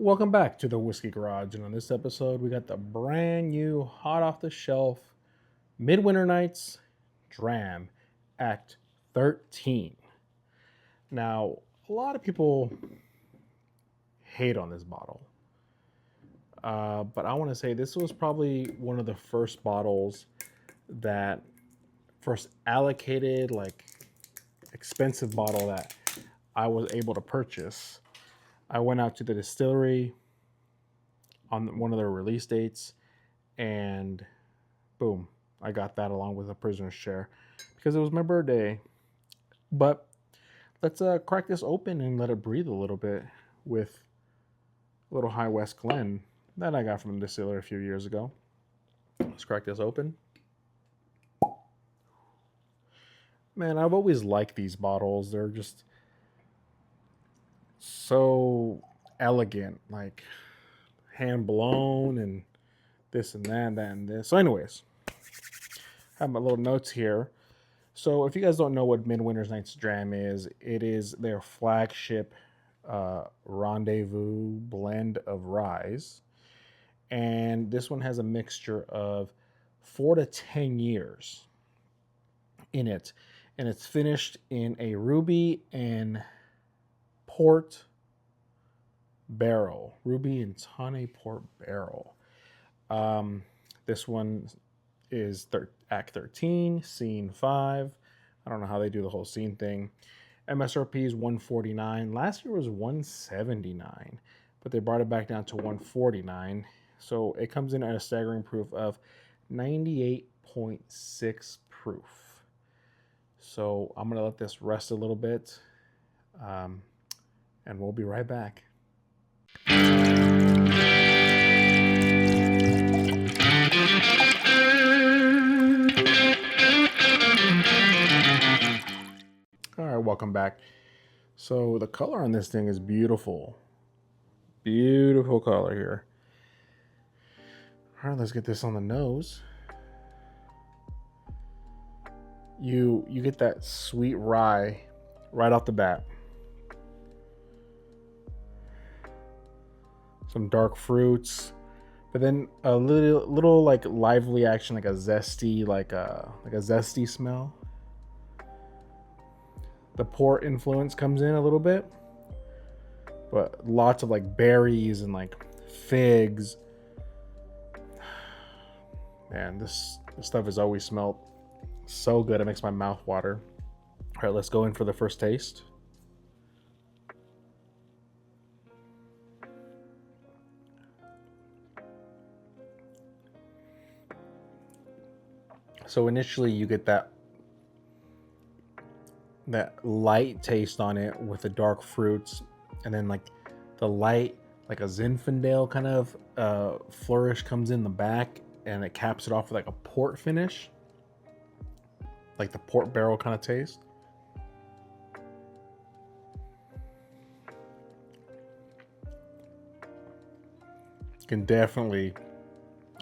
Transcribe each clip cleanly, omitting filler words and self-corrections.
Welcome back to the Whiskey Garage, and on this episode, we got the brand new, hot off the shelf Midwinter Nights Dram Act 13. Now, a lot of people hate on this bottle, but I want to say this was probably one of the first bottles that first allocated, like, expensive bottle that I was able to purchase. I went out to the distillery on one of their release dates, and boom, I got that along with a prisoner's chair because it was my birthday. But let's crack this open and let it breathe a little bit with a little High West Glen that I got from the distillery a few years ago. Let's crack this open. Man, I've always liked these bottles. They're just so elegant, like hand blown and this and that and this. So anyways, I have my little notes here. So if you guys don't know what Midwinter Night's Dram is, it is their flagship rendezvous blend of ryes. And this one has a mixture of 4 to 10 years in it. And it's finished in a ruby and port barrel, ruby and tawny port barrel. This one is Act 13, Scene 5. I don't know how they do the whole scene thing. MSRP is $149. Last year was $179, but they brought it back down to $149. So it comes in at a staggering proof of 98.6 proof. So I'm gonna let this rest a little bit, and we'll be right back. All right, welcome back. So the color on this thing is beautiful. Beautiful color here. All right, let's get this on the nose. You get that sweet rye right off the bat. Some dark fruits, but then a little like lively action, like a zesty, like a zesty smell. The port influence comes in a little bit, but lots of like berries and like figs. Man, this stuff has always smelled so good. It makes my mouth water. All right, let's go in for the first taste. So initially you get that light taste on it with the dark fruits, and then like the light, like a Zinfandel kind of flourish comes in the back, and it caps it off with like a port finish, like the port barrel kind of taste. You can definitely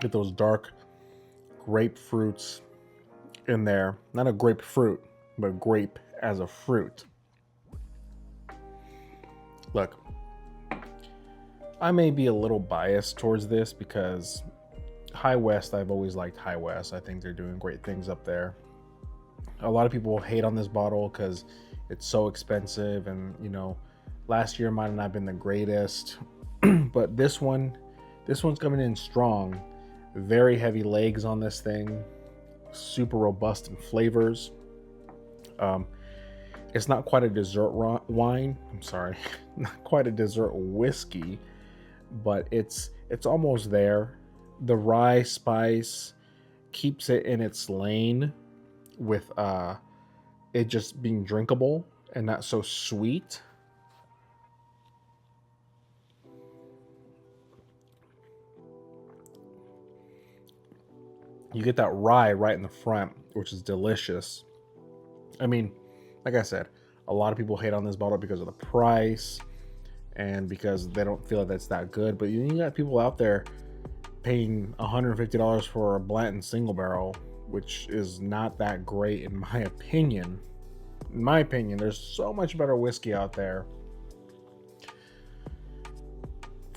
get those dark grapefruits in there. Not a grapefruit, but grape as a fruit. Look, I may be a little biased towards this because High West, I've always liked High West. I think they're doing great things up there. A lot of people hate on this bottle because it's so expensive, and you know, last year might have not been the greatest, but this one's coming in strong. Very heavy legs on this thing, super robust in flavors. It's not quite a dessert wine. I'm sorry, not quite a dessert whiskey, but it's almost there. The rye spice keeps it in its lane with it just being drinkable and not so sweet. You get that rye right in the front, which is delicious. I mean, like I said, a lot of people hate on this bottle because of the price and because they don't feel like that's that good. But you got people out there paying $150 for a Blanton single barrel, which is not that great in my opinion. In my opinion, there's so much better whiskey out there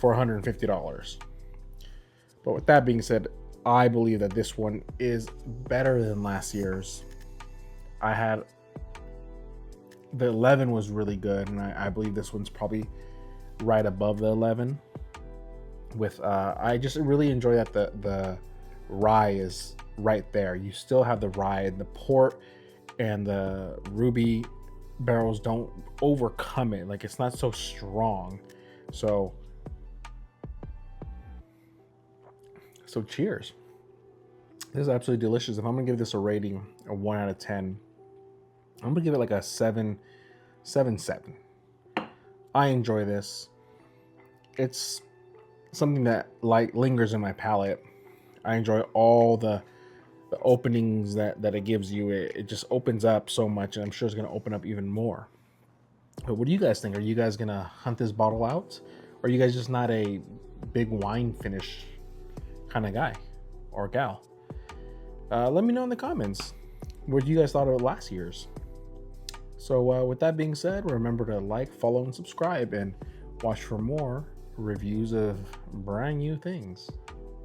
for $150. But with that being said, I believe that this one is better than last year's. The 11 was really good, and I believe this one's probably right above the 11. I just really enjoy that the rye is right there. You still have the rye, and the port and the ruby barrels don't overcome it. Like, it's not so strong. So cheers. This is absolutely delicious. If I'm gonna give this a rating of 1 out of 10, I'm gonna give it like a 7. I enjoy this. It's something that lingers in my palate. I enjoy all the openings that it gives you. It just opens up so much, and I'm sure it's gonna open up even more. But what do you guys think? Are you guys gonna hunt this bottle out? Or are you guys just not a big wine finish kind of guy or gal? Let me know in the comments what you guys thought of last year's. So with that being said, remember to like, follow, and subscribe, and watch for more reviews of brand new things.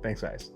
Thanks, guys.